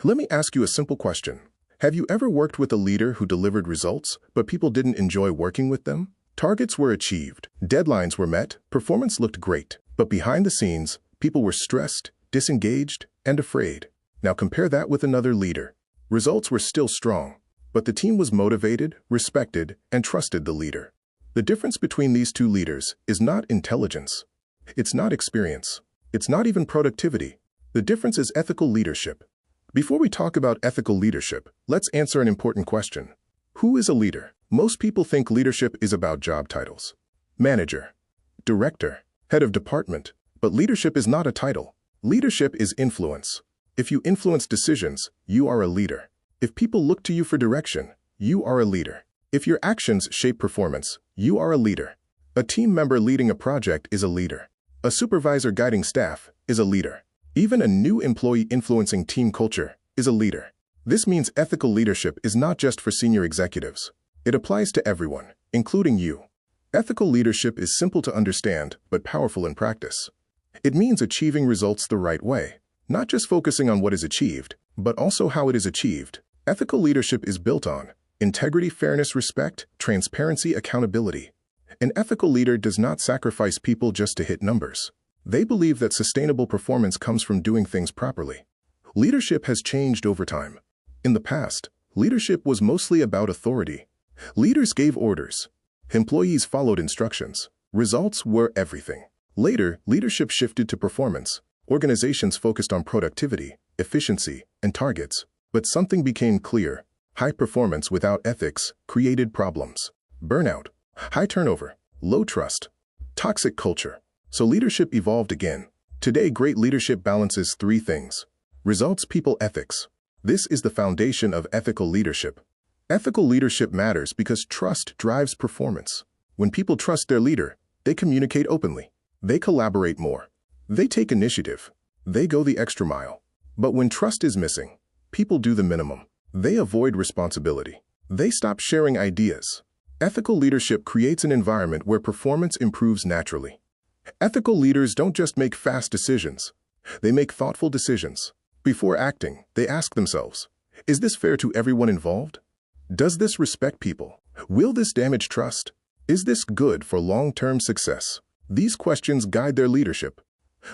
Let me ask you a simple question. Have you ever worked with a leader who delivered results, but people didn't enjoy working with them? Targets were achieved, deadlines were met, performance looked great, but behind the scenes, people were stressed, disengaged, and afraid. Now compare that with another leader. Results were still strong, but the team was motivated, respected, and trusted the leader. The difference between these two leaders is not intelligence. It's not experience. It's not even productivity. The difference is ethical leadership. Before we talk about ethical leadership, let's answer an important question. Who is a leader? Most people think leadership is about job titles. Manager, director, head of department. But leadership is not a title. Leadership is influence. If you influence decisions, you are a leader. If people look to you for direction, you are a leader. If your actions shape performance, you are a leader. A team member leading a project is a leader. A supervisor guiding staff is a leader. Even a new employee influencing team culture is a leader. This means ethical leadership is not just for senior executives. It applies to everyone, including you. Ethical leadership is simple to understand, but powerful in practice. It means achieving results the right way, not just focusing on what is achieved, but also how it is achieved. Ethical leadership is built on integrity, fairness, respect, transparency, accountability. An ethical leader does not sacrifice people just to hit numbers. They believe that sustainable performance comes from doing things properly. Leadership has changed over time. In the past, leadership was mostly about authority. Leaders gave orders. Employees followed instructions. Results were everything. Later, leadership shifted to performance. Organizations focused on productivity, efficiency, and targets. But something became clear. High performance without ethics created problems. Burnout, high turnover, low trust, toxic culture. So leadership evolved again. Today, great leadership balances three things: results, people, ethics. This is the foundation of ethical leadership. Ethical leadership matters because trust drives performance. When people trust their leader, they communicate openly. They collaborate more. They take initiative. They go the extra mile. But when trust is missing, people do the minimum. They avoid responsibility. They stop sharing ideas. Ethical leadership creates an environment where performance improves naturally. Ethical leaders don't just make fast decisions. They make thoughtful decisions. Before acting, they ask themselves, is this fair to everyone involved? Does this respect people? Will this damage trust? Is this good for long-term success? These questions guide their leadership.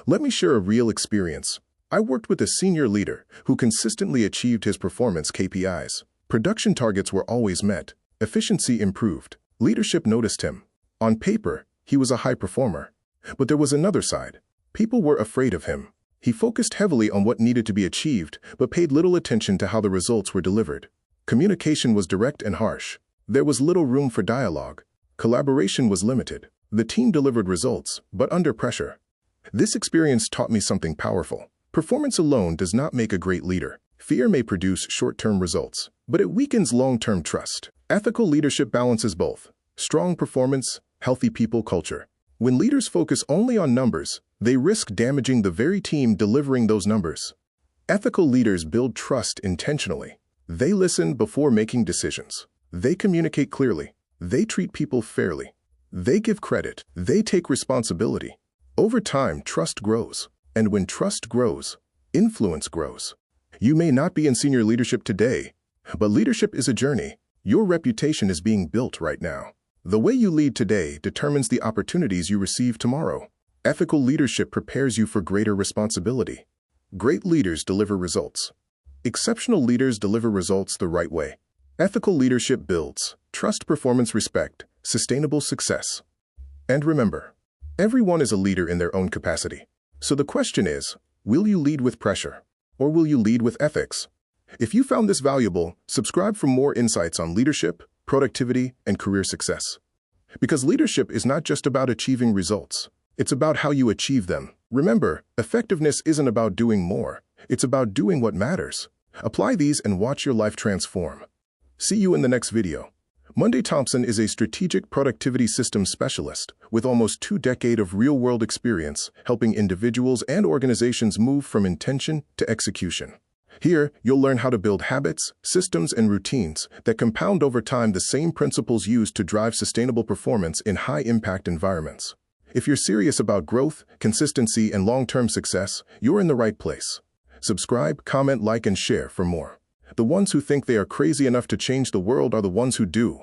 Let me share a real experience. I worked with a senior leader who consistently achieved his performance KPIs. Production targets were always met. Efficiency improved. Leadership noticed him. On paper, he was a high performer. But there was another side. People were afraid of him. He focused heavily on what needed to be achieved, but paid little attention to how the results were delivered. Communication was direct and harsh. There was little room for dialogue. Collaboration was limited. The team delivered results, but under pressure. This experience taught me something powerful. Performance alone does not make a great leader. Fear may produce short-term results, but it weakens long-term trust. Ethical leadership balances both: strong performance, healthy people culture. When leaders focus only on numbers, they risk damaging the very team delivering those numbers. Ethical leaders build trust intentionally. They listen before making decisions. They communicate clearly. They treat people fairly. They give credit. They take responsibility. Over time, trust grows. And when trust grows, influence grows. You may not be in senior leadership today, but leadership is a journey. Your reputation is being built right now. The way you lead today determines the opportunities you receive tomorrow. Ethical leadership prepares you for greater responsibility. Great leaders deliver results. Exceptional leaders deliver results the right way. Ethical leadership builds trust, performance, respect, sustainable success. And remember, everyone is a leader in their own capacity. So the question is, will you lead with pressure, or will you lead with ethics? If you found this valuable, subscribe for more insights on leadership, productivity, and career success. Because leadership is not just about achieving results. It's about how you achieve them. Remember, effectiveness isn't about doing more. It's about doing what matters. Apply these and watch your life transform. See you in the next video. Monday Thompson is a strategic productivity systems specialist with almost 2 decades of real-world experience helping individuals and organizations move from intention to execution. Here, you'll learn how to build habits, systems, and routines that compound over time, the same principles used to drive sustainable performance in high-impact environments. If you're serious about growth, consistency, and long-term success, you're in the right place. Subscribe, comment, like, and share for more. The ones who think they are crazy enough to change the world are the ones who do.